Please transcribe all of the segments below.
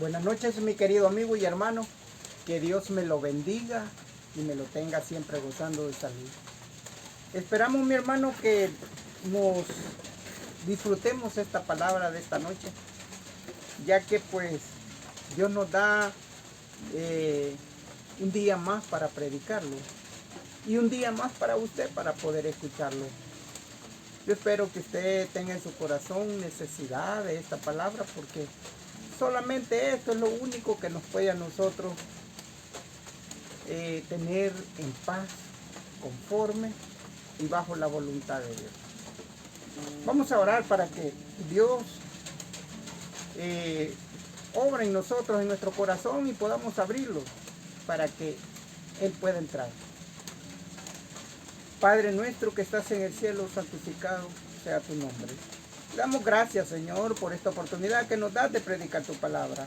Buenas noches, mi querido amigo y hermano. Que Dios me lo bendiga y me lo tenga siempre gozando de salud. Esperamos, mi hermano, que nos disfrutemos esta palabra de esta noche, ya que pues Dios nos da un día más para predicarlo y un día más para usted para poder escucharlo. Yo espero que usted tenga en su corazón necesidad de esta palabra, porque solamente esto es lo único que nos puede a nosotros tener en paz, conforme y bajo la voluntad de Dios. Vamos a orar para que Dios obra en nosotros, en nuestro corazón, y podamos abrirlo para que Él pueda entrar. Padre nuestro que estás en el cielo, santificado sea tu nombre. Damos gracias, Señor, por esta oportunidad que nos das de predicar tu palabra.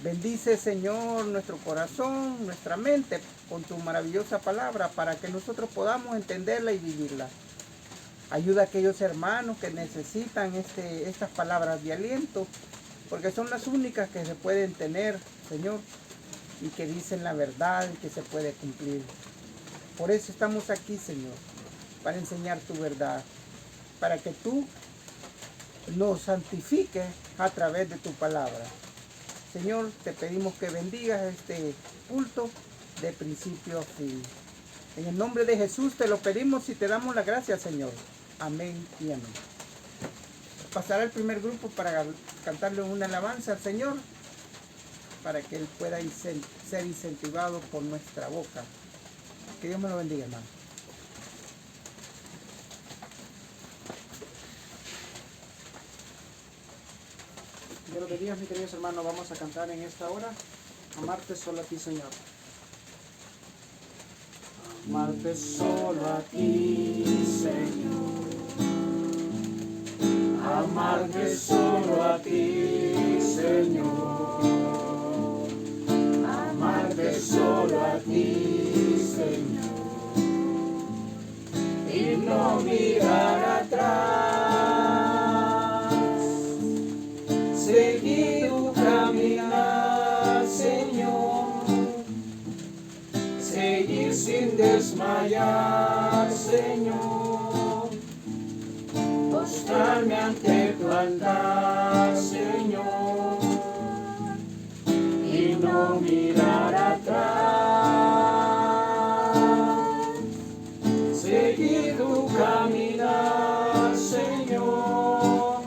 Bendice, Señor, nuestro corazón, nuestra mente con tu maravillosa palabra para que nosotros podamos entenderla y vivirla. Ayuda a aquellos hermanos que necesitan estas palabras de aliento, porque son las únicas que se pueden tener, Señor, y que dicen la verdad y que se puede cumplir. Por eso estamos aquí, Señor, para enseñar tu verdad, para que tú nos santifiques a través de tu palabra. Señor, te pedimos que bendigas este culto de principio a fin. En el nombre de Jesús te lo pedimos y te damos las gracias, Señor. Amén y amén. Pasará el primer grupo para cantarle una alabanza al Señor, para que Él pueda ser incentivado por nuestra boca. Que Dios me lo bendiga, hermano. Dios los bendiga, mis queridos hermanos. Vamos a cantar en esta hora Amarte solo a ti, Señor. Amarte solo a ti, Señor. Amarte solo a ti, Señor. Amarte solo a ti, Señor. Y no mirar atrás. Seguir tu caminar, Señor. Seguir sin desmayar, Señor. Postrarme ante tu altar, Señor. Y no mirar atrás. Seguir tu caminar, Señor.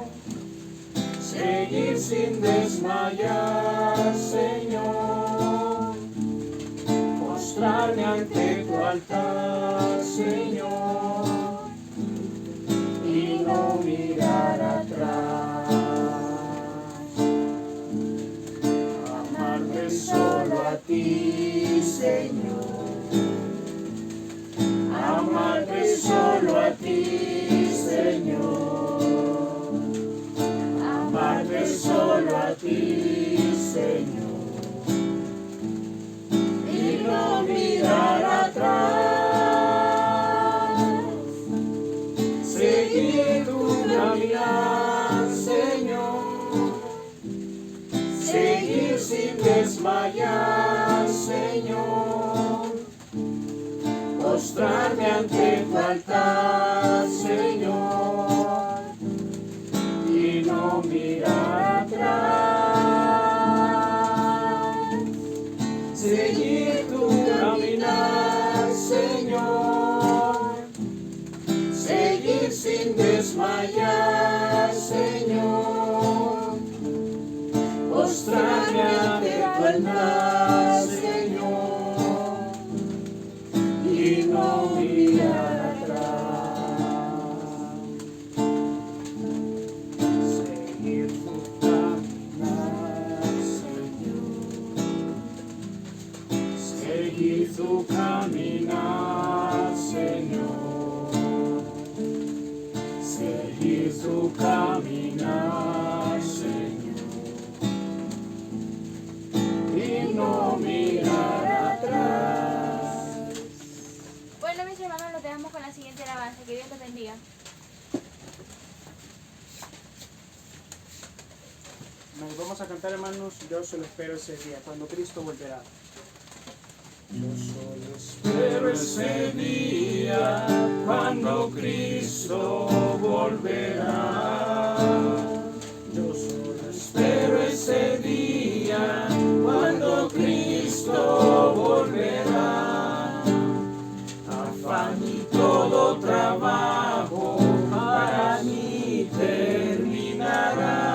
Seguir sin desmayar, Señor. Postrarme ante tu altar, Señor. Y no mirar atrás. Amarte solo a ti, Señor. Amarte solo a ti, Señor. Amarte solo a ti, Señor. Y no mirar atrás. Seguir tu caminar, Señor. Seguir sin desmayar, Señor. Postrarme ante tu altar, Señor. Y no mirar atrás. Seguir tu caminar, Señor. Seguir sin desmayar, Señor. Postrarme ante tu altar, Señor. Y no mirar atrás. Seguir tu caminar, Señor. Seguir tu caminar, Señor. Seguir tu caminar, Señor. Y no Vamos a cantar, hermanos, yo solo espero ese día, cuando Cristo volverá. Yo solo espero ese día, cuando Cristo volverá. Yo solo espero ese día, cuando Cristo volverá. Afán y todo trabajo para mí terminará.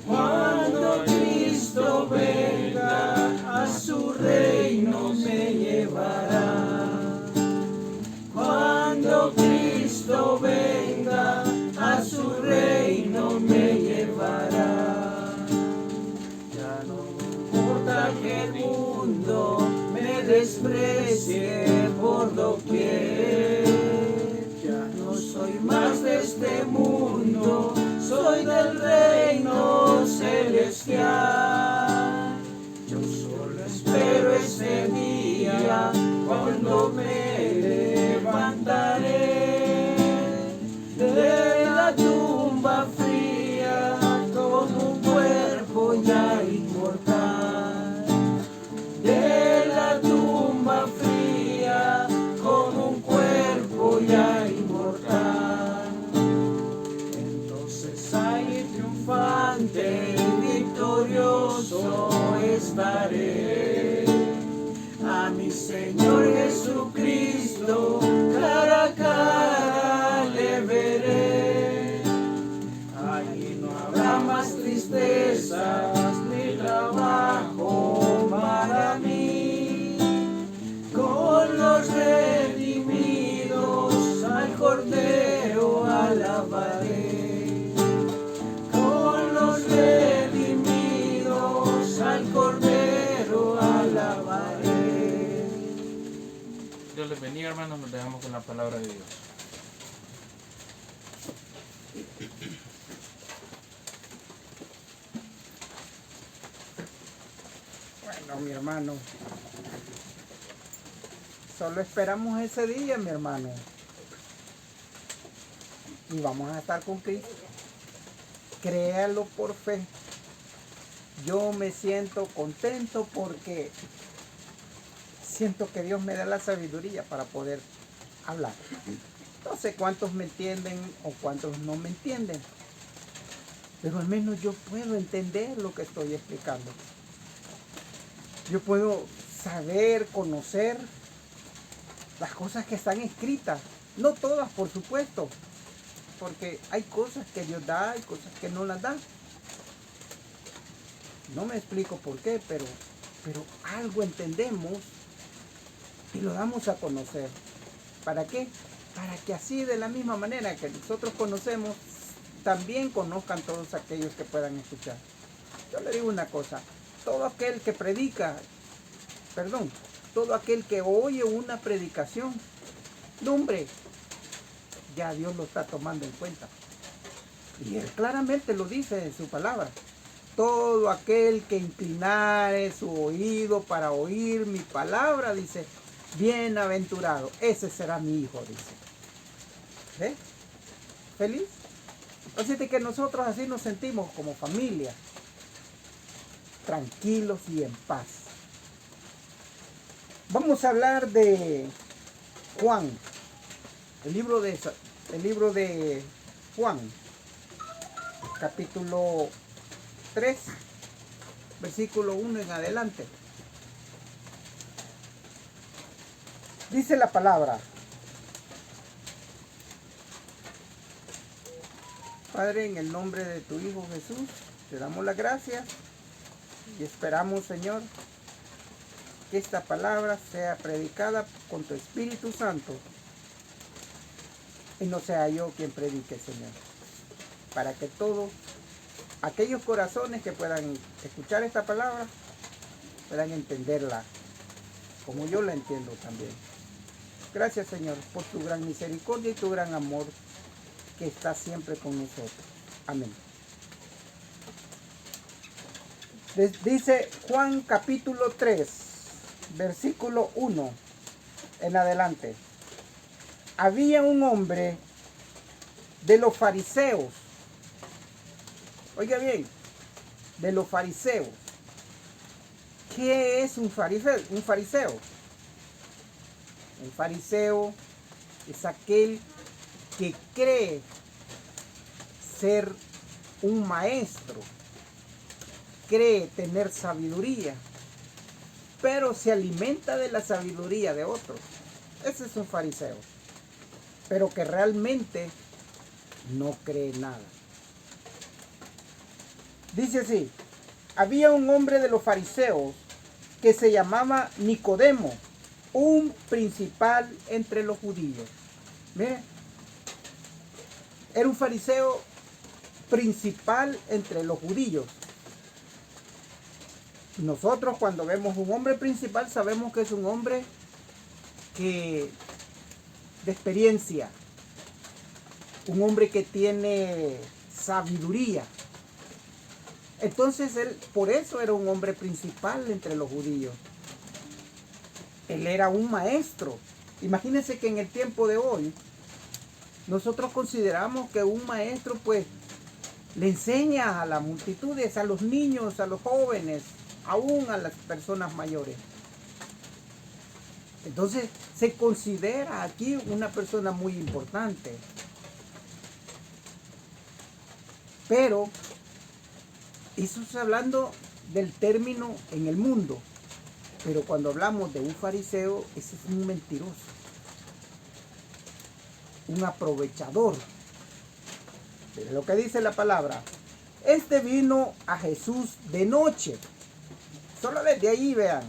Cuando Cristo venga, a su reino me llevará. Cuando Cristo venga, a su reino me llevará. Ya no importa que el mundo me desprecie por doquier. Ya no soy más de este mundo, soy del reino celestial. Yo solo espero ese día, cuando me levantaré de la tumba fría con un cuerpo ya inmortal. De la tumba fría con un cuerpo ya inmortal. Entonces ahí triunfante y victorioso estaré. A mi Señor Jesucristo cara a cara le veré. Allí no habrá más tristezas ni trabajo para mí. Con los redimidos al Cordero alabaré. Con los redimidos al Cordero alabaré. Dios les bendiga, hermanos. Nos dejamos con la palabra de Dios. Bueno, mi hermano, solo esperamos ese día, mi hermano, y vamos a estar con Cristo. Créalo por fe. Yo me siento contento porque siento que Dios me da la sabiduría para poder hablar. No sé cuántos me entienden o cuántos no me entienden, pero al menos yo puedo entender lo que estoy explicando. Yo puedo saber, conocer las cosas que están escritas. No todas, por supuesto, porque hay cosas que Dios da y cosas que no las da. No me explico por qué, pero algo entendemos y lo damos a conocer. ¿Para qué? Para que así, de la misma manera que nosotros conocemos, también conozcan todos aquellos que puedan escuchar. Yo le digo una cosa: todo aquel que predica, todo aquel que oye una predicación, no, hombre, ya Dios lo está tomando en cuenta. Y Él claramente lo dice en su palabra: todo aquel que inclinare su oído para oír mi palabra, dice, bienaventurado, ese será mi hijo, dice. ¿Ves? ¿Feliz? Así que nosotros así nos sentimos como familia, tranquilos y en paz. Vamos a hablar de Juan, el libro de Juan, capítulo 3, versículo 1 en adelante. Dice la palabra: Padre, en el nombre de tu Hijo Jesús, te damos las gracias y esperamos, Señor, que esta palabra sea predicada con tu Espíritu Santo y no sea yo quien predique, Señor, para que todos aquellos corazones que puedan escuchar esta palabra puedan entenderla como yo la entiendo también. Gracias, Señor, por tu gran misericordia y tu gran amor que está siempre con nosotros. Amén. Dice Juan capítulo 3, versículo 1 en adelante. Había un hombre de los fariseos. Oiga bien, de los fariseos. ¿Qué es un fariseo? Un fariseo es aquel que cree ser un maestro, cree tener sabiduría, pero se alimenta de la sabiduría de otros. Ese es un fariseo, pero que realmente no cree nada. Dice así: había un hombre de los fariseos que se llamaba Nicodemo, un principal entre los judíos. Mire, era un fariseo principal entre los judíos. Nosotros cuando vemos un hombre principal sabemos que es un hombre de experiencia, un hombre que tiene sabiduría. Entonces por eso era un hombre principal entre los judíos. Él era un maestro. Imagínense que en el tiempo de hoy nosotros consideramos que un maestro pues le enseña a las multitudes, a los niños, a los jóvenes, aún a las personas mayores. Entonces se considera aquí una persona muy importante. Pero eso es hablando del término en el mundo. Pero cuando hablamos de un fariseo, ese es un mentiroso, un aprovechador. Miren lo que dice la palabra. Este vino a Jesús de noche. Solo desde ahí vean.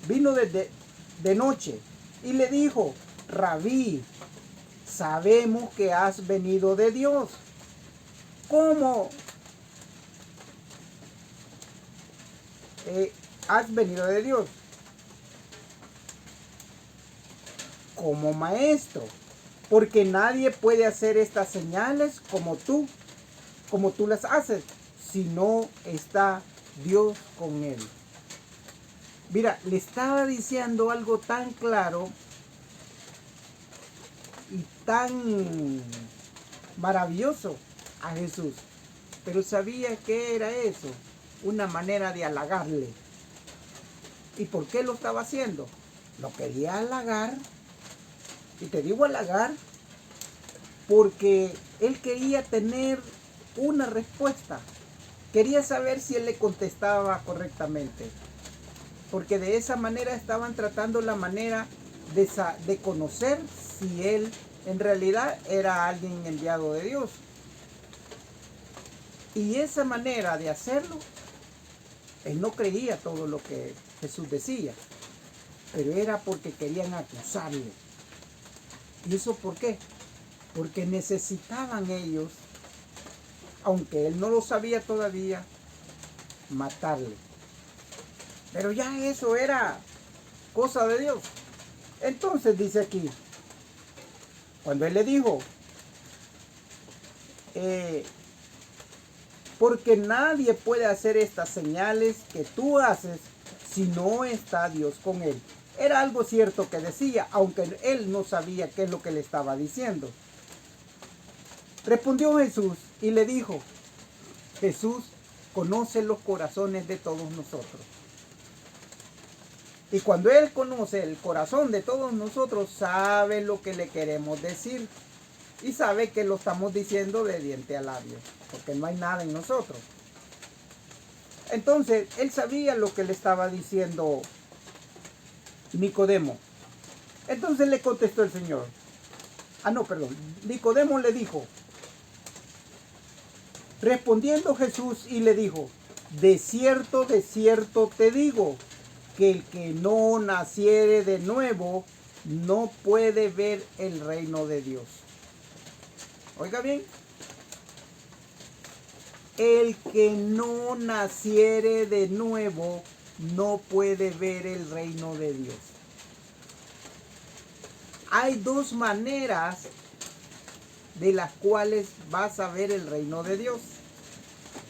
Vino de noche y le dijo: Rabí, sabemos que has venido de Dios. ¿Cómo has venido de Dios? Como maestro, porque nadie puede hacer estas señales como tú las haces, si no está Dios con él. Mira, le estaba diciendo algo tan claro y tan maravilloso a Jesús, pero sabía que era eso, una manera de halagarle. ¿Y por qué lo estaba haciendo? Lo quería halagar. Y te digo halagar porque él quería tener una respuesta. Quería saber si él le contestaba correctamente. Porque de esa manera estaban tratando la manera de conocer si él en realidad era alguien enviado de Dios. Y esa manera de hacerlo, él no creía todo lo que Jesús decía, pero era porque querían acusarle. ¿Y eso por qué? Porque necesitaban ellos, aunque él no lo sabía todavía, matarle. Pero ya eso era cosa de Dios. Entonces dice aquí, cuando él le dijo, porque nadie puede hacer estas señales que tú haces si no está Dios con él. Era algo cierto que decía, aunque él no sabía qué es lo que le estaba diciendo. Respondió Jesús y le dijo: Jesús conoce los corazones de todos nosotros. Y cuando él conoce el corazón de todos nosotros, sabe lo que le queremos decir. Y sabe que lo estamos diciendo de diente a labio, porque no hay nada en nosotros. Entonces, él sabía lo que le estaba diciendo Nicodemo. Entonces le contestó el Señor. Nicodemo le dijo, respondiendo Jesús y le dijo: de cierto te digo, que el que no naciere de nuevo no puede ver el reino de Dios. Oiga bien, el que no naciere de nuevo no puede ver el reino de Dios. Hay dos maneras de las cuales vas a ver el reino de Dios.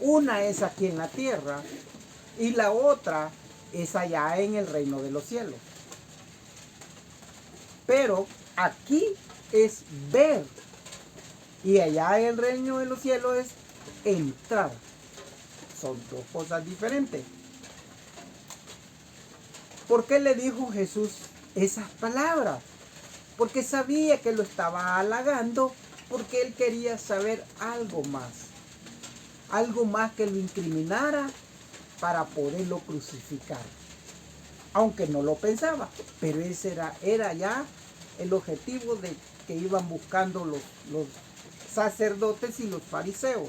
Una es aquí en la tierra y la otra es allá en el reino de los cielos. Pero aquí es ver y allá en el reino de los cielos es entrar. son dos cosas diferentes. ¿Por qué le dijo Jesús esas palabras? Porque sabía que lo estaba halagando, porque él quería saber algo más que lo incriminara para poderlo crucificar. Aunque no lo pensaba, pero ese era ya el objetivo de que iban buscando los sacerdotes y los fariseos.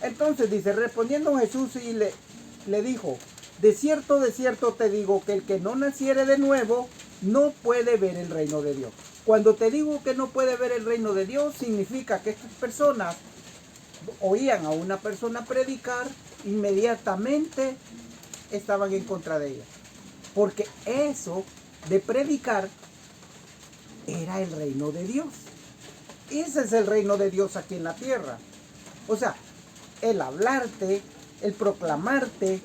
Entonces dice, respondiendo Jesús y le dijo, de cierto te digo que el que no naciere de nuevo no puede ver el reino de Dios. Cuando te digo que no puede ver el reino de Dios, significa que estas personas oían a una persona predicar, inmediatamente estaban en contra de ella. Porque eso de predicar era el reino de Dios. Ese es el reino de Dios aquí en la tierra. O sea, el hablarte, el proclamarte,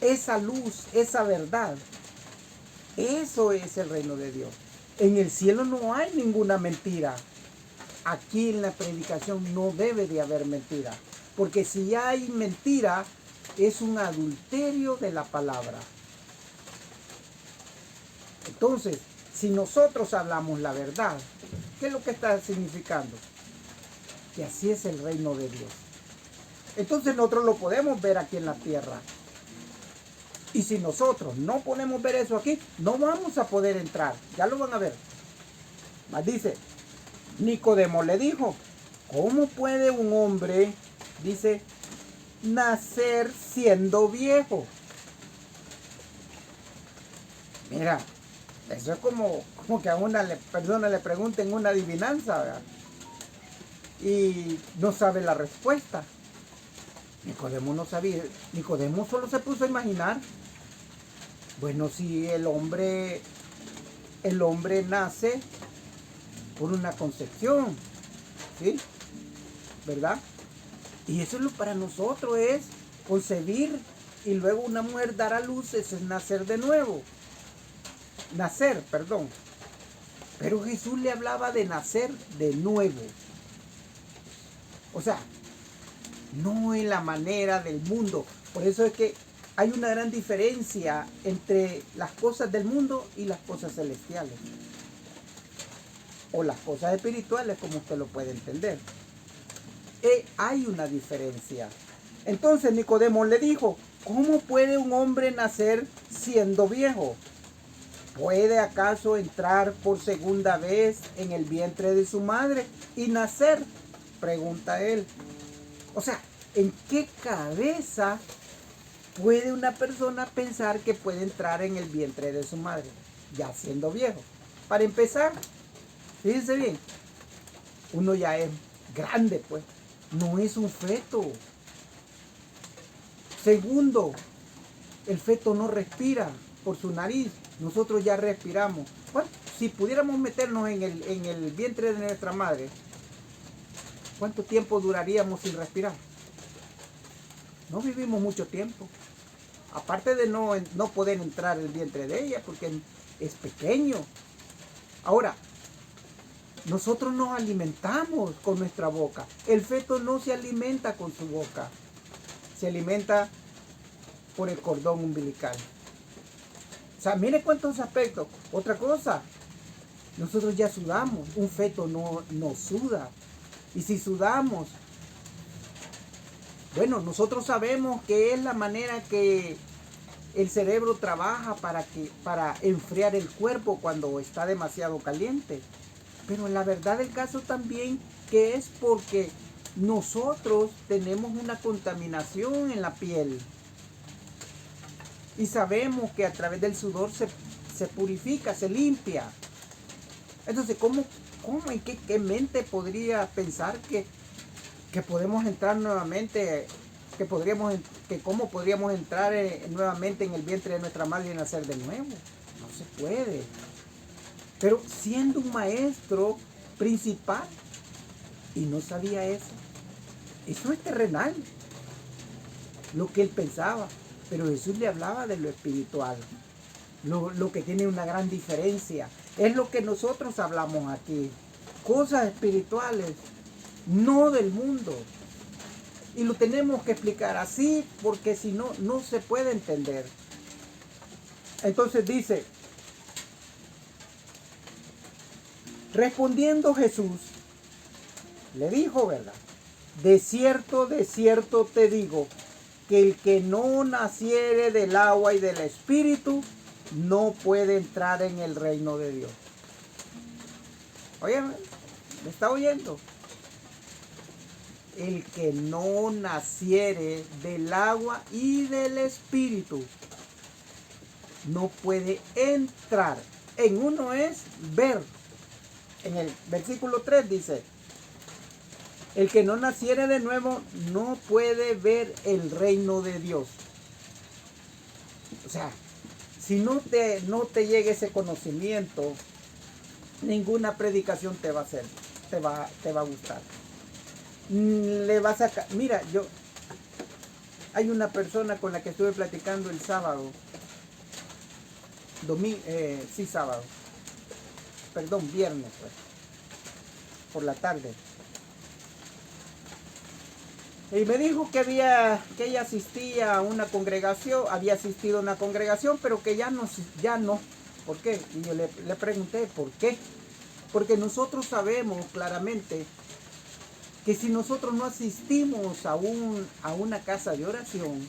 esa luz, esa verdad. Eso es el reino de Dios. En el cielo no hay ninguna mentira. Aquí en la predicación no debe de haber mentira. Porque si hay mentira, es un adulterio de la palabra. Entonces, si nosotros hablamos la verdad, ¿qué es lo que está significando? Que así es el reino de Dios. Entonces nosotros lo podemos ver aquí en la tierra. Y si nosotros no podemos ver eso aquí, no vamos a poder entrar. Ya lo van a ver. Mas dice, Nicodemo le dijo, ¿cómo puede un hombre, dice, nacer siendo viejo? Mira, eso es como que a una persona le pregunten una adivinanza, ¿verdad? Y no sabe la respuesta. Nicodemo no sabía. Nicodemo solo se puso a imaginar. Bueno, si el hombre nace por una concepción, ¿sí? ¿Verdad? Y eso es lo para nosotros, es concebir y luego una mujer dar a luz, eso es nacer de nuevo. Nacer, perdón. Pero Jesús le hablaba de nacer de nuevo. O sea, no en la manera del mundo. Por eso es que hay una gran diferencia entre las cosas del mundo y las cosas celestiales. O las cosas espirituales, como usted lo puede entender. Hay una diferencia. Entonces Nicodemo le dijo, ¿cómo puede un hombre nacer siendo viejo? ¿Puede acaso entrar por segunda vez en el vientre de su madre y nacer? Pregunta él. O sea, ¿en qué cabeza puede una persona pensar que puede entrar en el vientre de su madre, ya siendo viejo? Para empezar, fíjense bien, uno ya es grande, pues, no es un feto. Segundo, el feto no respira por su nariz, nosotros ya respiramos. Bueno, si pudiéramos meternos en el vientre de nuestra madre, ¿cuánto tiempo duraríamos sin respirar? No vivimos mucho tiempo. Aparte de no poder entrar el vientre de ella porque es pequeño. Ahora, nosotros nos alimentamos con nuestra boca. El feto no se alimenta con su boca. Se alimenta por el cordón umbilical. O sea, mire cuántos aspectos. Otra cosa, nosotros ya sudamos. Un feto no suda. Y si sudamos, bueno, nosotros sabemos que es la manera que el cerebro trabaja para enfriar el cuerpo cuando está demasiado caliente. Pero la verdad del caso también que es porque nosotros tenemos una contaminación en la piel. Y sabemos que a través del sudor se purifica, se limpia. Entonces, ¿cómo en qué mente podría pensar que podemos entrar nuevamente, cómo podríamos entrar nuevamente en el vientre de nuestra madre y nacer de nuevo? No se puede. Pero siendo un maestro principal y no sabía eso. Eso es terrenal, lo que él pensaba. Pero Jesús le hablaba de lo espiritual, lo que tiene una gran diferencia. Es lo que nosotros hablamos aquí. Cosas espirituales, no del mundo. Y lo tenemos que explicar así porque si no, no se puede entender. Entonces dice, respondiendo Jesús, le dijo, ¿verdad? De cierto te digo, que el que no naciere del agua y del espíritu, no puede entrar en el reino de Dios. Oye, ¿me está oyendo? El que no naciere del agua y del espíritu, no puede entrar. En uno es ver. En el versículo 3 dice, el que no naciere de nuevo no puede ver el reino de Dios. O sea, si no te llega ese conocimiento, ninguna predicación te va a hacer, te va a gustar. Le vas a... Mira, hay una persona con la que estuve platicando el sábado, sábado, perdón, viernes, pues, por la tarde. Y me dijo que ella asistía a una congregación, había asistido a una congregación, pero que ya no. ¿Por qué? Y yo le pregunté, ¿por qué? Porque nosotros sabemos claramente que si nosotros no asistimos a una casa de oración,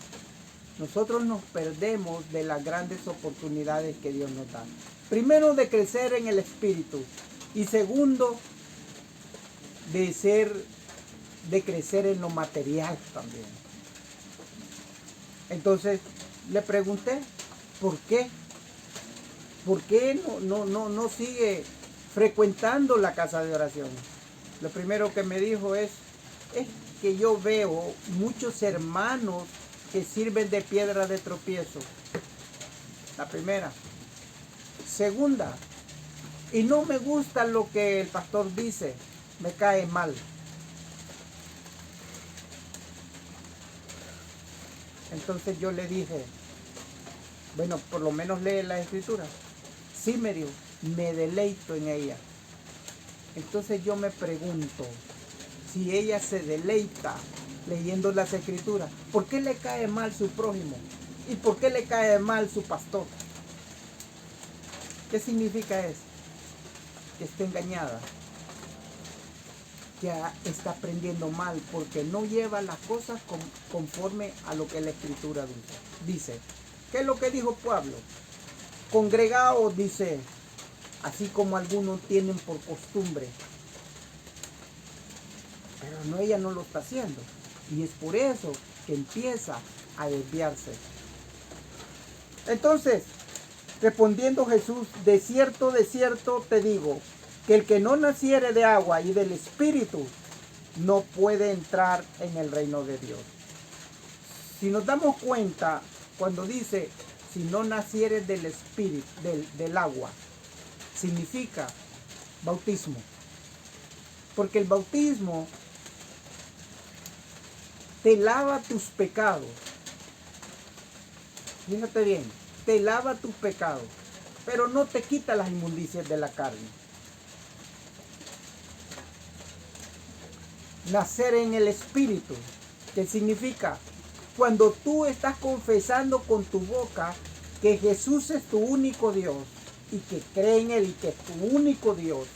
nosotros nos perdemos de las grandes oportunidades que Dios nos da. Primero, de crecer en el espíritu. Y segundo, de crecer en lo material también. Entonces le pregunté, ¿por qué? ¿Por qué no sigue frecuentando la casa de oración? Lo primero que me dijo es que yo veo muchos hermanos que sirven de piedra de tropiezo. La primera. Segunda, y no me gusta lo que el pastor dice, me cae mal. Entonces yo le dije, bueno, por lo menos lee la escritura. Sí, me dijo, me deleito en ella. Entonces yo me pregunto, si ella se deleita leyendo las escrituras, ¿por qué le cae mal su prójimo? ¿Y por qué le cae mal su pastor? ¿Qué significa eso? Que está engañada, que está aprendiendo mal, porque no lleva las cosas conforme a lo que la escritura dice. ¿Qué es lo que dijo Pablo? Congregaos, dice, así como algunos tienen por costumbre. Pero ella no lo está haciendo. Y es por eso que empieza a desviarse. Entonces, respondiendo Jesús, de cierto te digo, que el que no naciere de agua y del espíritu, no puede entrar en el reino de Dios. Si nos damos cuenta, cuando dice, si no naciere del espíritu, del agua, significa bautismo. Porque el bautismo te lava tus pecados. Fíjate bien, te lava tus pecados, pero no te quita las inmundicias de la carne. Nacer en el espíritu, ¿qué significa? Cuando tú estás confesando con tu boca que Jesús es tu único Dios y que cree en Él y que es tu único Dios,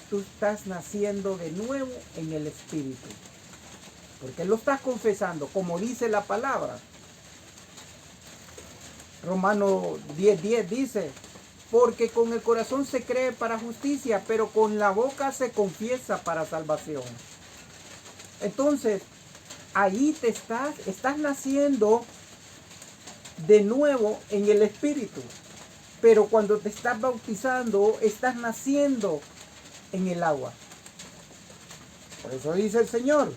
tú estás naciendo de nuevo en el espíritu. Porque lo estás confesando, como dice la palabra. Romanos 10:10 dice, porque con el corazón se cree para justicia, pero con la boca se confiesa para salvación. Entonces, ahí estás naciendo de nuevo en el espíritu. Pero cuando te estás bautizando, estás naciendo en el agua. Por eso dice el Señor.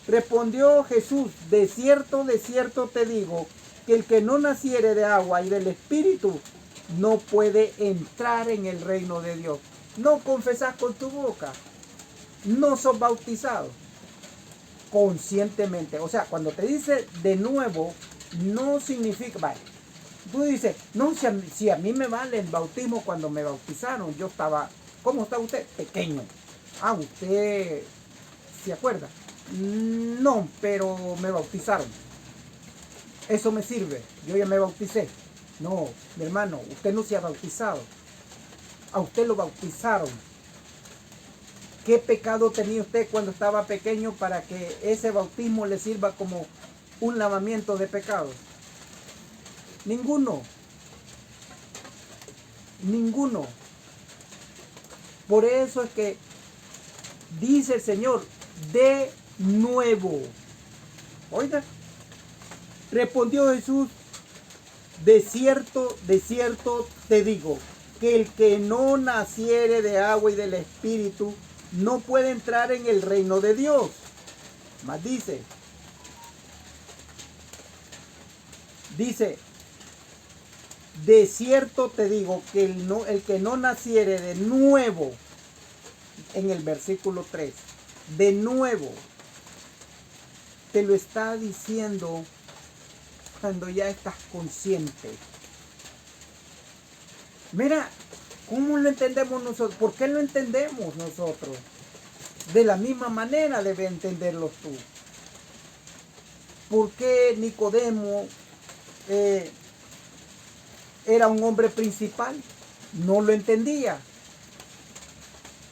Respondió Jesús, de cierto te digo, que el que no naciere de agua y del espíritu, no puede entrar en el reino de Dios. No confesás con tu boca. No sos bautizado conscientemente. O sea, cuando te dice de nuevo, no significa... Vale, tú dices, no, si a mí me vale el bautismo cuando me bautizaron. Yo estaba... ¿Cómo está usted? Pequeño. Ah, usted se acuerda. No, pero me bautizaron. Eso me sirve. Yo ya me bauticé. No, mi hermano, usted no se ha bautizado. A usted lo bautizaron. ¿Qué pecado tenía usted cuando estaba pequeño para que ese bautismo le sirva como un lavamiento de pecados? Ninguno. Ninguno. Por eso es que dice el Señor, de nuevo. Oiga, respondió Jesús, de cierto te digo, que el que no naciere de agua y del Espíritu no puede entrar en el reino de Dios. Mas dice, de cierto te digo que el que no naciere de nuevo, en el versículo 3, de nuevo, te lo está diciendo cuando ya estás consciente. Mira, ¿cómo lo entendemos nosotros? ¿Por qué lo entendemos nosotros? De la misma manera debe entenderlo tú. ¿Por qué Nicodemo era un hombre principal? No lo entendía.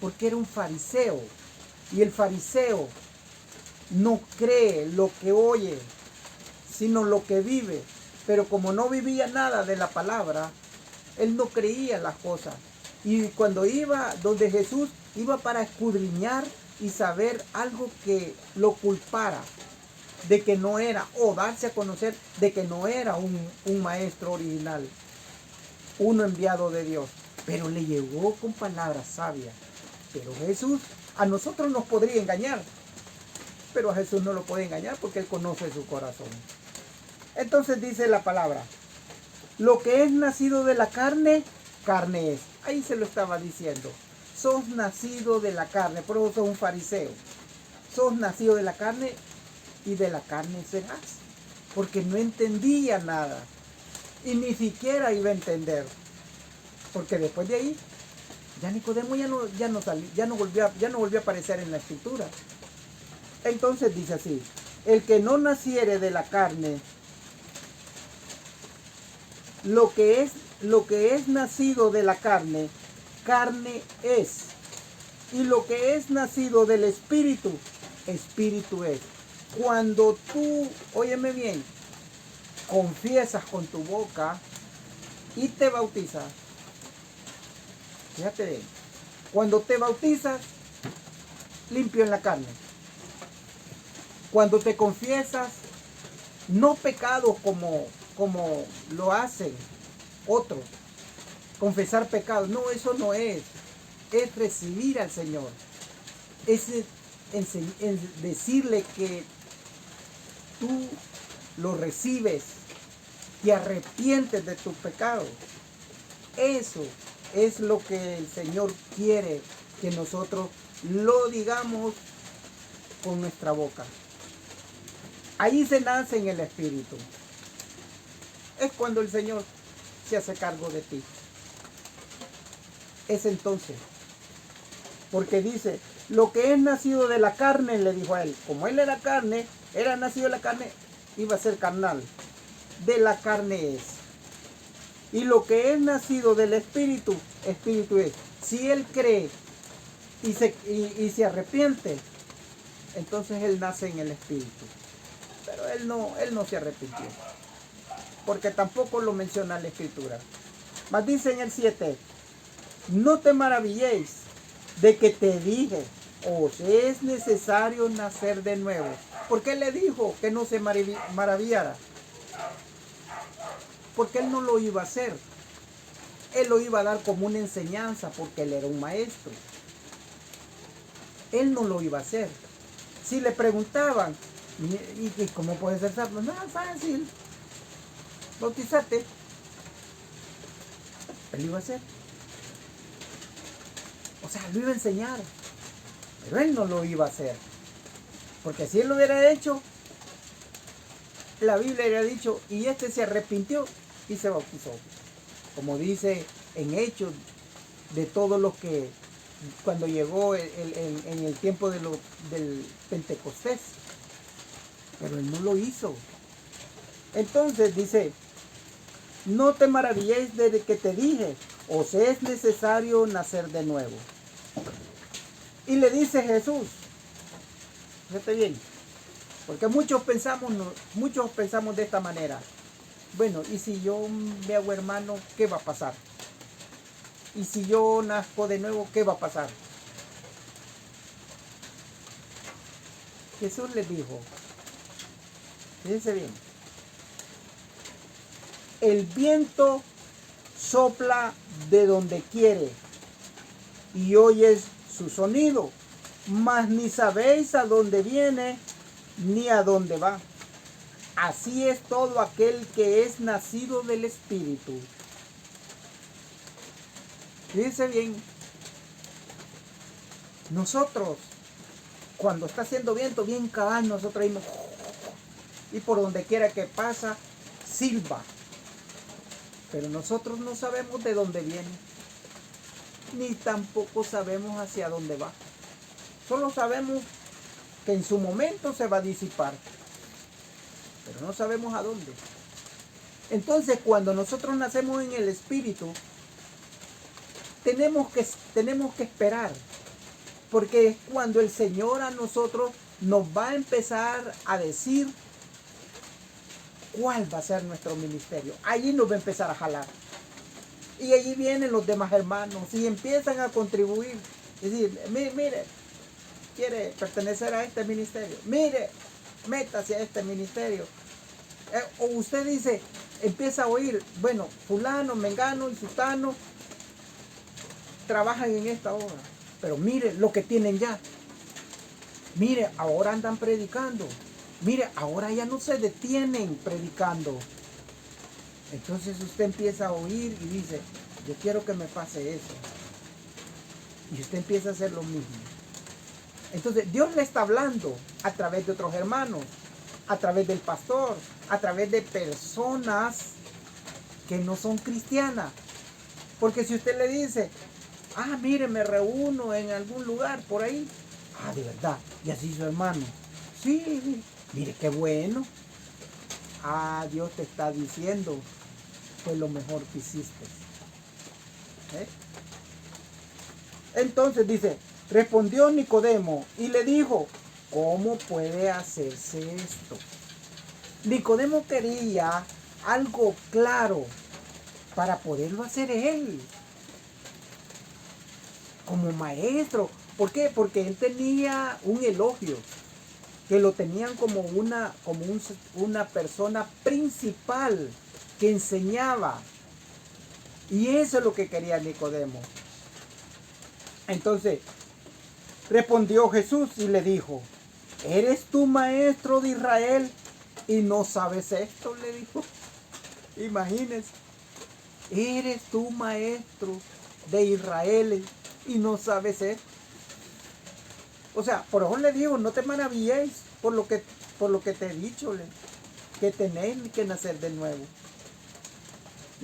Porque era un fariseo. Y el fariseo no cree lo que oye, sino lo que vive. Pero como no vivía nada de la palabra, él no creía las cosas. Y cuando iba donde Jesús, iba para escudriñar y saber algo que lo culpara de que no era, o darse a conocer de que no era un maestro original, uno enviado de Dios. Pero le llegó con palabras sabias. Pero Jesús, a nosotros nos podría engañar, pero a Jesús no lo puede engañar porque Él conoce su corazón. Entonces dice la palabra, lo que es nacido de la carne, carne es. Ahí se lo estaba diciendo. Sos nacido de la carne, por eso sos un fariseo. Sos nacido de la carne y de la carne serás. Porque no entendía nada. Y ni siquiera iba a entender. Porque después de ahí, ya Nicodemo ya no volvió a aparecer en la escritura. Entonces dice así, el que no naciere de la carne, lo que es nacido de la carne, carne es. Y lo que es nacido del Espíritu, Espíritu es. Cuando tú, óyeme bien, confiesas con tu boca y te bautizas, fíjate bien, cuando te bautizas, limpio en la carne. Cuando te confiesas, no pecados como lo hacen otros, confesar pecados, no, eso no es recibir al Señor, es decirle que tú lo recibes, te arrepientes de tus pecados. Eso es lo que el Señor quiere que nosotros lo digamos con nuestra boca. Ahí se nace en el Espíritu. Es cuando el Señor se hace cargo de ti. Es entonces. Porque dice, lo que es nacido de la carne, le dijo a él. Como él era carne, era nacido de la carne, iba a ser carnal. De la carne es. Y lo que es nacido del Espíritu, Espíritu es. Si él cree y se arrepiente, entonces él nace en el Espíritu. Pero él no se arrepintió. Porque tampoco lo menciona la Escritura. Mas dice en el 7, no te maravilléis de que te dije, os es necesario nacer de nuevo. ¿Por qué le dijo que no se maravillara? Porque él no lo iba a hacer. Él lo iba a dar como una enseñanza porque él era un maestro. Él no lo iba a hacer. Si le preguntaban, ¿y cómo puede ser salvo? No, fácil. Bautizate. Él iba a hacer. O sea, lo iba a enseñar. Pero él no lo iba a hacer. Porque si él lo hubiera hecho, la Biblia hubiera dicho, y este se arrepintió y se bautizó. Como dice en Hechos, de todos los que cuando llegó en el tiempo del Pentecostés. Pero él no lo hizo. Entonces dice, no te maravilléis de que te dije, os es necesario nacer de nuevo. Y le dice Jesús, fíjate bien, porque muchos pensamos de esta manera. Bueno, y si yo me hago hermano, ¿qué va a pasar? Y si yo nazco de nuevo, ¿qué va a pasar? Jesús les dijo, fíjense bien, el viento sopla de donde quiere y oyes su sonido, mas ni sabéis a dónde viene ni a dónde va. Así es todo aquel que es nacido del Espíritu. Fíjense bien, nosotros, cuando está haciendo viento bien cabal, nosotros íbamos, y por donde quiera que pasa, silba. Pero nosotros no sabemos de dónde viene, ni tampoco sabemos hacia dónde va. Solo sabemos que en su momento se va a disipar, pero no sabemos a dónde. Entonces, cuando nosotros nacemos en el Espíritu, tenemos que esperar, porque es cuando el Señor a nosotros nos va a empezar a decir cuál va a ser nuestro ministerio. Allí nos va a empezar a jalar. Y allí vienen los demás hermanos y empiezan a contribuir. Es decir, mire, quiere pertenecer a este ministerio. Mire, métase a este ministerio. O usted dice, empieza a oír, bueno, fulano, mengano y sutano trabajan en esta obra. Pero mire lo que tienen ya. Mire, ahora andan predicando. Mire, ahora ya no se detienen predicando. Entonces usted empieza a oír y dice, yo quiero que me pase eso. Y usted empieza a hacer lo mismo. Entonces Dios le está hablando a través de otros hermanos, a través del pastor, a través de personas que no son cristianas. Porque si usted le dice, mire, me reúno en algún lugar por ahí. De verdad, y así su hermano. Sí, mire qué bueno. Dios te está diciendo, fue lo mejor que hiciste. Entonces dice, respondió Nicodemo y le dijo, ¿cómo puede hacerse esto? Nicodemo quería algo claro para poderlo hacer él, como maestro. ¿Por qué? Porque él tenía un elogio, que lo tenían como una persona principal que enseñaba. Y eso es lo que quería Nicodemo. Entonces, respondió Jesús y le dijo, ¿eres tú maestro de Israel y no sabes esto? Le dijo. Imagínense, ¿eres tú maestro de Israel y no sabes esto? O sea, por eso le digo, no te maravilléis por lo que te he dicho, que tenéis que nacer de nuevo.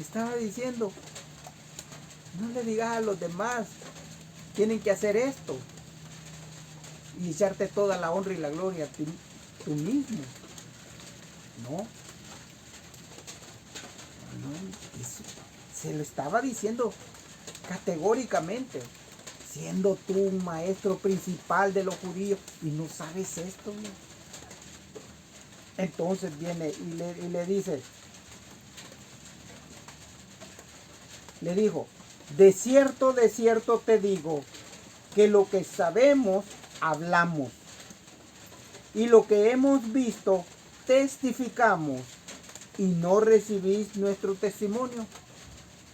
Estaba diciendo, no le digas a los demás, tienen que hacer esto y echarte toda la honra y la gloria tú mismo. No, eso se lo estaba diciendo categóricamente. Siendo tú un maestro principal de los judíos y no sabes esto, ¿no? Entonces viene y le dice, le dijo, de cierto te digo, que lo que sabemos, hablamos. Y lo que hemos visto, testificamos. Y no recibís nuestro testimonio.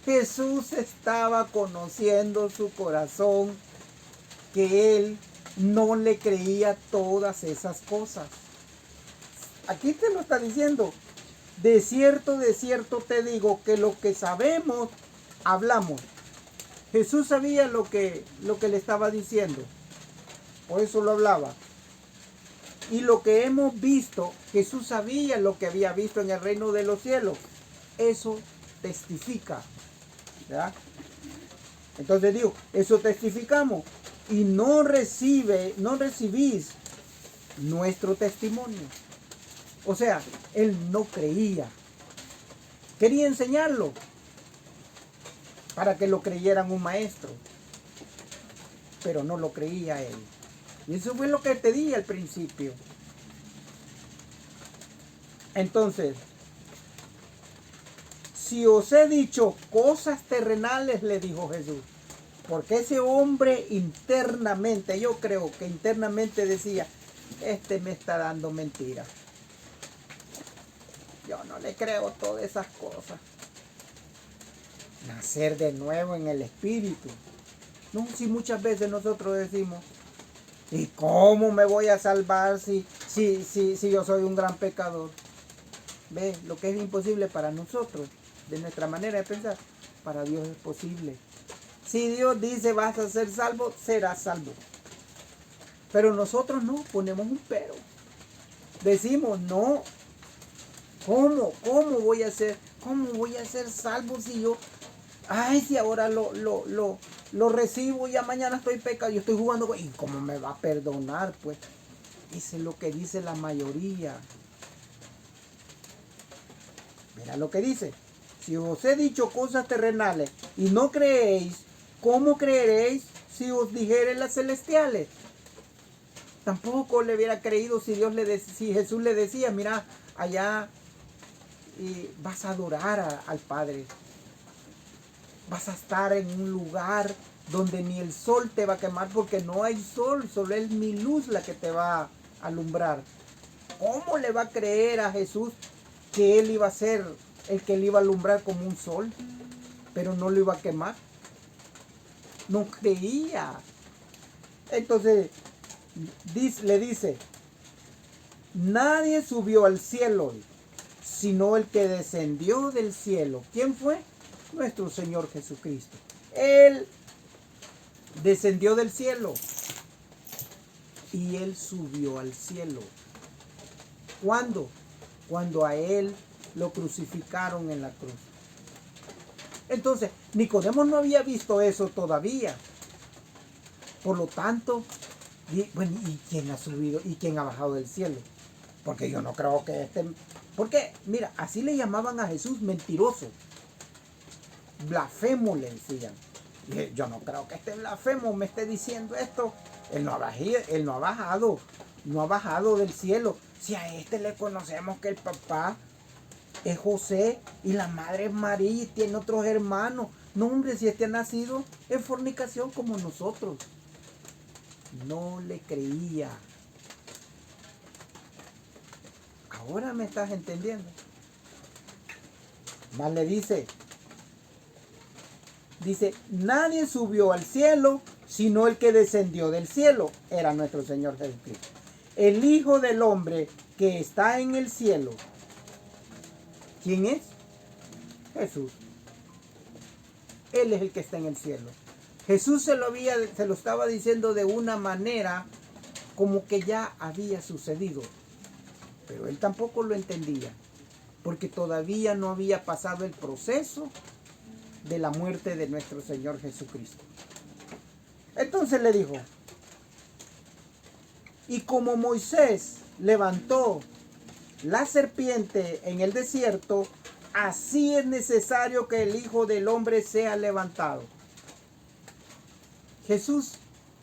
Jesús estaba conociendo su corazón, que él no le creía todas esas cosas. Aquí te lo está diciendo. De cierto te digo que lo que sabemos, hablamos. Jesús sabía lo que le estaba diciendo. Por eso lo hablaba. Y lo que hemos visto, Jesús sabía lo que había visto en el reino de los cielos. Eso testifica. ¿Verdad? Entonces digo, eso testificamos. Y no recibís nuestro testimonio. O sea, él no creía. Quería enseñarlo para que lo creyeran un maestro. Pero no lo creía él. Y eso fue lo que te dije al principio. Entonces, si os he dicho cosas terrenales, le dijo Jesús, porque ese hombre internamente, yo creo que internamente decía, este me está dando mentira. Yo no le creo todas esas cosas. Nacer de nuevo en el Espíritu. No, si muchas veces nosotros decimos, ¿y cómo me voy a salvar si yo soy un gran pecador? ¿Ve? Lo que es imposible para nosotros, de nuestra manera de pensar, para Dios es posible. Si Dios dice vas a ser salvo, serás salvo. Pero nosotros no, ponemos un pero. Decimos, no, ¿cómo voy a ser? ¿Cómo voy a ser salvo si yo, si ahora lo recibo y ya mañana estoy pecado, yo estoy jugando con, ¿y cómo me va a perdonar? Pues eso es lo que dice la mayoría. Mira lo que dice. Si os he dicho cosas terrenales y no creéis, ¿cómo creeréis si os dijere las celestiales? Tampoco le hubiera creído si si Jesús le decía, mira, allá vas a adorar al Padre. Vas a estar en un lugar donde ni el sol te va a quemar porque no hay sol, solo es mi luz la que te va a alumbrar. ¿Cómo le va a creer a Jesús que él iba a ser el que le iba a alumbrar como un sol, pero no lo iba a quemar? No creía. Entonces le dice, nadie subió al cielo sino el que descendió del cielo. ¿Quién fue? Nuestro Señor Jesucristo. Él descendió del cielo y él subió al cielo. ¿Cuándo? Cuando a él lo crucificaron en la cruz. Entonces, Nicodemo no había visto eso todavía. Por lo tanto, ¿y quién ha subido y quién ha bajado del cielo? Porque yo no creo que porque, mira, así le llamaban a Jesús, mentiroso. Blasfemo le decían. Y yo no creo que este blasfemo me esté diciendo esto. Él no ha bajado del cielo. Si a este le conocemos que el papá es José y la madre es María y tiene otros hermanos. No, hombre, si este ha nacido en fornicación como nosotros. No le creía. Ahora me estás entendiendo. Más le dice, nadie subió al cielo sino el que descendió del cielo, era nuestro Señor Jesucristo. El Hijo del Hombre que está en el cielo. ¿Quién es? Jesús. Él es el que está en el cielo. Jesús se lo estaba diciendo de una manera como que ya había sucedido. Pero él tampoco lo entendía, porque todavía no había pasado el proceso de la muerte de nuestro Señor Jesucristo. Entonces le dijo, y como Moisés levantó la serpiente en el desierto, así es necesario que el Hijo del Hombre sea levantado. Jesús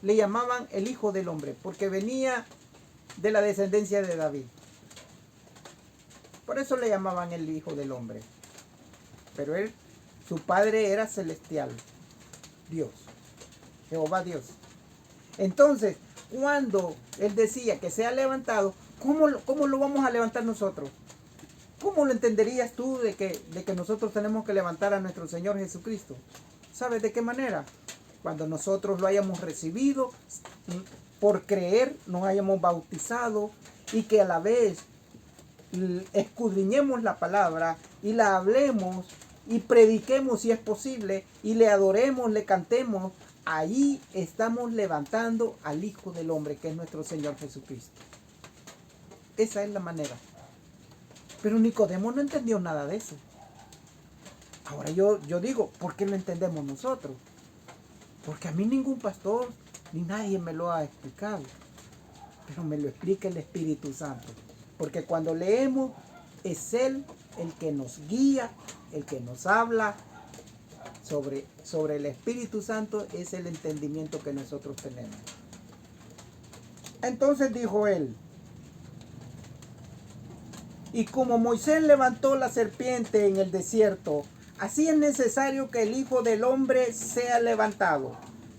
le llamaban el Hijo del Hombre, porque venía de la descendencia de David. Por eso le llamaban el Hijo del Hombre. Pero su padre era celestial, Dios, Jehová Dios. Entonces, cuando él decía que sea levantado, ¿cómo lo vamos a levantar nosotros? ¿Cómo lo entenderías tú de que nosotros tenemos que levantar a nuestro Señor Jesucristo? ¿Sabes de qué manera? Cuando nosotros lo hayamos recibido, por creer, nos hayamos bautizado y que a la vez escudriñemos la palabra y la hablemos y prediquemos si es posible y le adoremos, le cantemos. Ahí estamos levantando al Hijo del Hombre, que es nuestro Señor Jesucristo. Esa es la manera. Pero Nicodemo no entendió nada de eso. Ahora yo digo, ¿por qué lo entendemos nosotros? Porque a mí ningún pastor ni nadie me lo ha explicado. Pero me lo explica el Espíritu Santo. Porque cuando leemos, es Él el que nos guía, el que nos habla sobre el Espíritu Santo, es el entendimiento que nosotros tenemos. Entonces dijo él, y como Moisés levantó la serpiente en el desierto, así es necesario que el Hijo del Hombre sea levantado,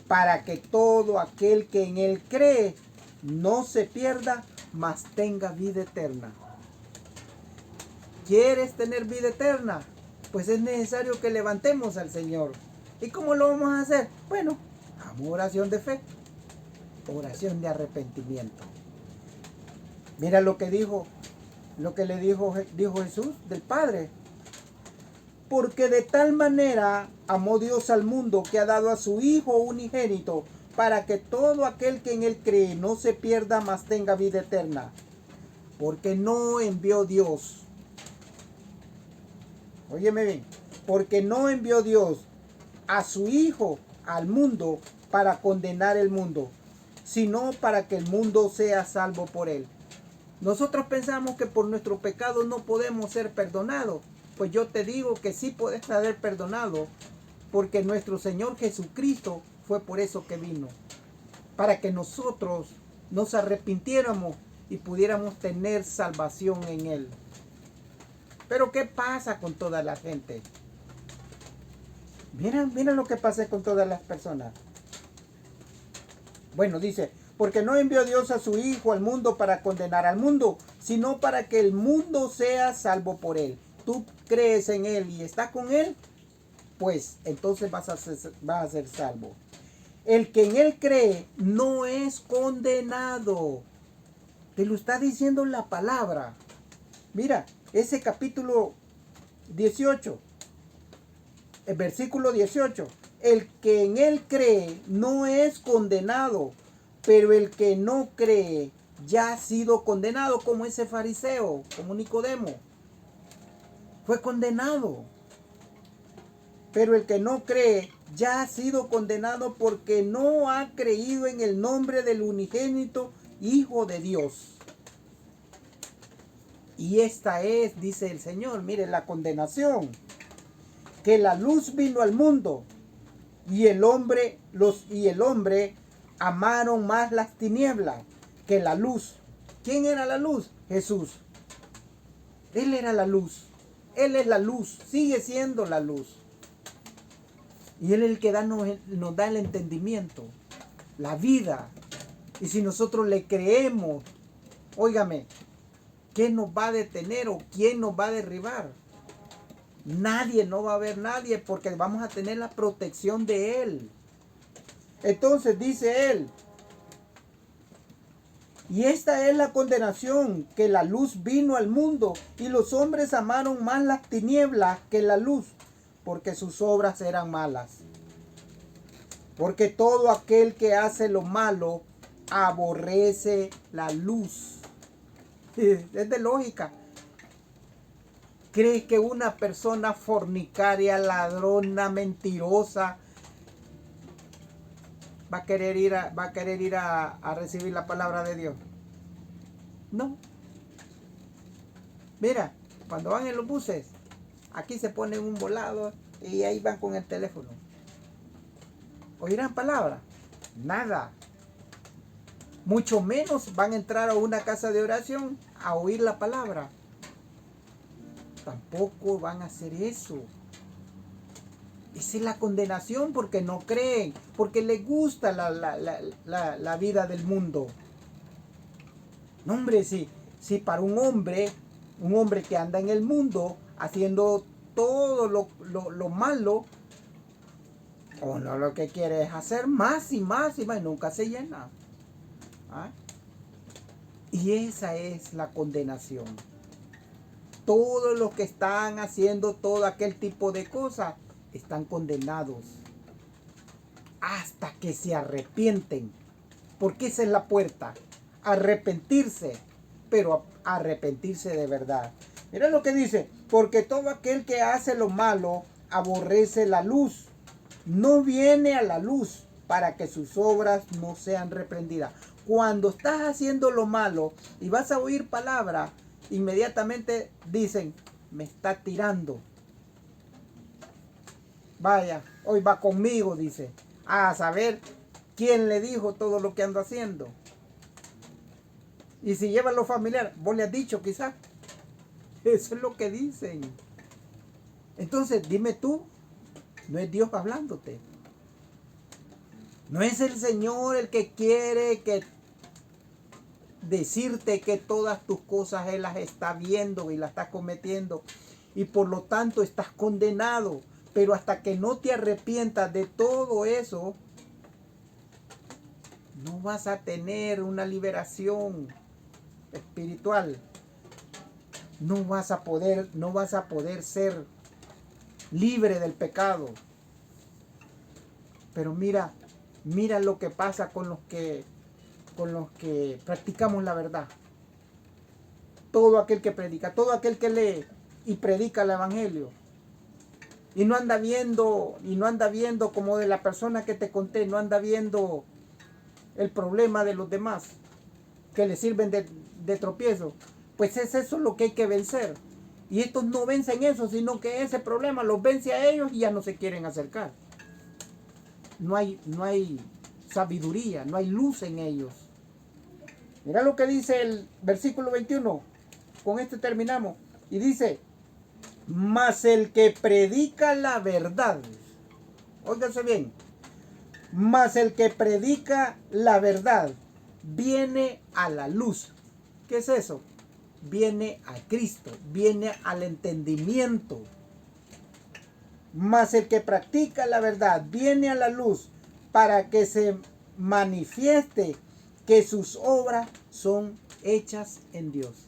para que todo aquel que en él cree no se pierda, mas tenga vida eterna. ¿Quieres tener vida eterna? Pues es necesario que levantemos al Señor. ¿Y cómo lo vamos a hacer? Bueno, hagamos oración de fe, oración de arrepentimiento. Mira lo que dijo, dijo Jesús del Padre. Porque de tal manera amó Dios al mundo que ha dado a su Hijo unigénito, para que todo aquel que en él cree no se pierda, mas tenga vida eterna. Porque no envió Dios. Óyeme bien. Porque no envió Dios a su Hijo al mundo para condenar el mundo, sino para que el mundo sea salvo por él. Nosotros pensamos que por nuestro pecado no podemos ser perdonados. Pues yo te digo que sí puedes ser perdonado, porque nuestro Señor Jesucristo fue por eso que vino, para que nosotros nos arrepintiéramos y pudiéramos tener salvación en Él. Pero ¿qué pasa con toda la gente? Mira lo que pasa con todas las personas. Bueno, dice, porque no envió Dios a su Hijo al mundo para condenar al mundo, sino para que el mundo sea salvo por él. Tú crees en él y estás con él, pues entonces vas a ser salvo. El que en él cree no es condenado. Te lo está diciendo la palabra. Mira, ese capítulo 18, el versículo 18. El que en él cree no es condenado, pero el que no cree ya ha sido condenado, como ese fariseo, como Nicodemo. Fue condenado. Pero el que no cree ya ha sido condenado porque no ha creído en el nombre del unigénito Hijo de Dios. Y esta es, dice el Señor, mire la condenación, que la luz vino al mundo y el hombre amaron más las tinieblas que la luz. ¿Quién era la luz? Jesús. Él era la luz. Él es la luz, sigue siendo la luz. Y Él es el que nos da el entendimiento, la vida. Y si nosotros le creemos, óigame, ¿qué nos va a detener o quién nos va a derribar? Nadie, no va a haber nadie, porque vamos a tener la protección de Él. Entonces dice Él, y esta es la condenación, que la luz vino al mundo y los hombres amaron más las tinieblas que la luz, porque sus obras eran malas. Porque todo aquel que hace lo malo aborrece la luz. Es de lógica. ¿Crees que una persona fornicaria, ladrona, mentirosa va a querer ir a recibir la palabra de Dios? No. Mira, cuando van en los buses, aquí se ponen un volado y ahí van con el teléfono. ¿Oirán palabra? Nada. Mucho menos van a entrar a una casa de oración a oír la palabra. Tampoco van a hacer eso. Esa es la condenación, porque no creen, porque les gusta la vida del mundo. No, hombre, si para un hombre que anda en el mundo haciendo todo lo malo, uno lo que quiere es hacer más y más y más, y nunca se llena. ¿Ah? Y esa es la condenación. Todos los que están haciendo todo aquel tipo de cosas están condenados hasta que se arrepienten, porque esa es la puerta, arrepentirse, pero arrepentirse de verdad. Mira lo que dice, porque todo aquel que hace lo malo aborrece la luz, no viene a la luz para que sus obras no sean reprendidas. Cuando estás haciendo lo malo y vas a oír palabras, inmediatamente dicen, me está tirando. Vaya, hoy va conmigo, dice. A saber quién le dijo todo lo que ando haciendo. Y si lleva a los familiares, vos le has dicho quizás. Eso es lo que dicen. Entonces, dime tú, no es Dios hablándote. No es el Señor el que quiere que decirte que todas tus cosas Él las está viendo y las está cometiendo. Y por lo tanto estás condenado. Pero hasta que no te arrepientas de todo eso, no vas a tener una liberación espiritual. No vas a poder ser libre del pecado. Pero mira lo que pasa con los que practicamos la verdad. Todo aquel que predica, todo aquel que lee y predica el evangelio. Y no anda viendo como de la persona que te conté, no anda viendo el problema de los demás que le sirven de tropiezo. Pues es eso lo que hay que vencer. Y estos no vencen eso, sino que ese problema los vence a ellos y ya no se quieren acercar. No hay sabiduría, no hay luz en ellos. Mira lo que dice el versículo 21. Con este terminamos. Y dice, mas el que predica la verdad, óigase bien, mas el que predica la verdad viene a la luz. ¿Qué es eso? Viene a Cristo, viene al entendimiento. Mas el que practica la verdad viene a la luz para que se manifieste que sus obras son hechas en Dios.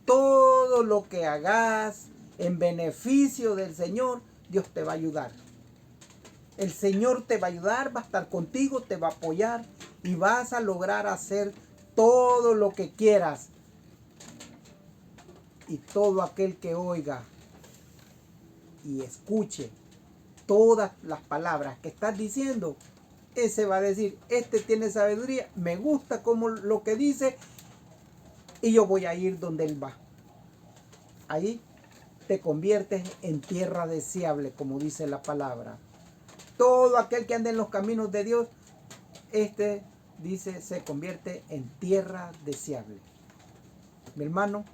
Todo lo que hagas en beneficio del Señor, Dios te va a ayudar. El Señor te va a ayudar, va a estar contigo, te va a apoyar y vas a lograr hacer todo lo que quieras. Y todo aquel que oiga y escuche todas las palabras que estás diciendo, ese va a decir, este tiene sabiduría, me gusta como lo que dice y yo voy a ir donde él va. Ahí te conviertes en tierra deseable, como dice la palabra. Todo aquel que anda en los caminos de Dios, dice, se convierte en tierra deseable. Mi hermano,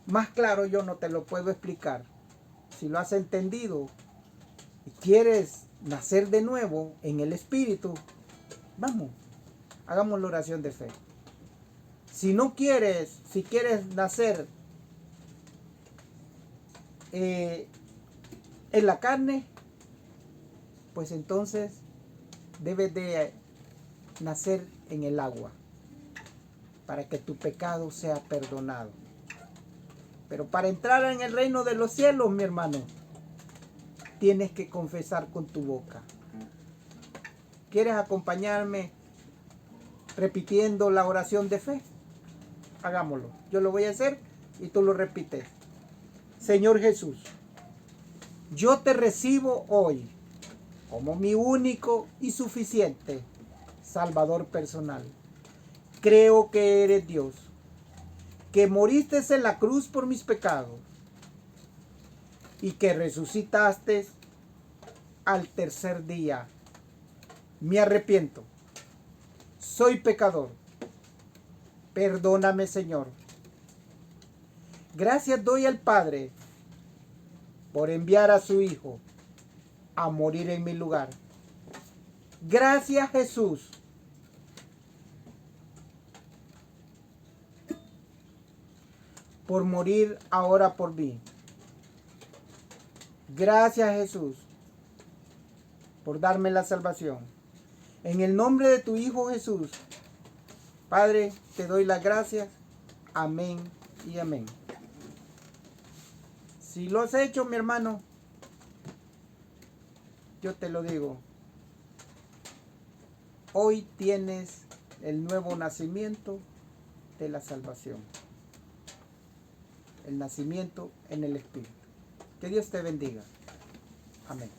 más claro yo no te lo puedo explicar. Si lo has entendido y quieres nacer de nuevo en el Espíritu, vamos, hagamos la oración de fe. Si no quieres, si quieres nacer en la carne, pues entonces debes de nacer en el agua para que tu pecado sea perdonado. Pero para entrar en el reino de los cielos, mi hermano, tienes que confesar con tu boca. ¿Quieres acompañarme repitiendo la oración de fe? Hagámoslo. Yo lo voy a hacer y tú lo repites. Señor Jesús, yo te recibo hoy como mi único y suficiente Salvador personal. Creo que eres Dios, que moriste en la cruz por mis pecados y que resucitaste al tercer día. Me arrepiento. Soy pecador. Perdóname, Señor. Gracias doy al Padre por enviar a su Hijo a morir en mi lugar. Gracias, Jesús, por morir ahora por mí. Gracias, Jesús, por darme la salvación. En el nombre de tu Hijo Jesús, Padre, te doy las gracias. Amén y amén. Si lo has hecho, mi hermano, yo te lo digo. Hoy tienes el nuevo nacimiento de la salvación. El nacimiento en el Espíritu. Que Dios te bendiga. Amén.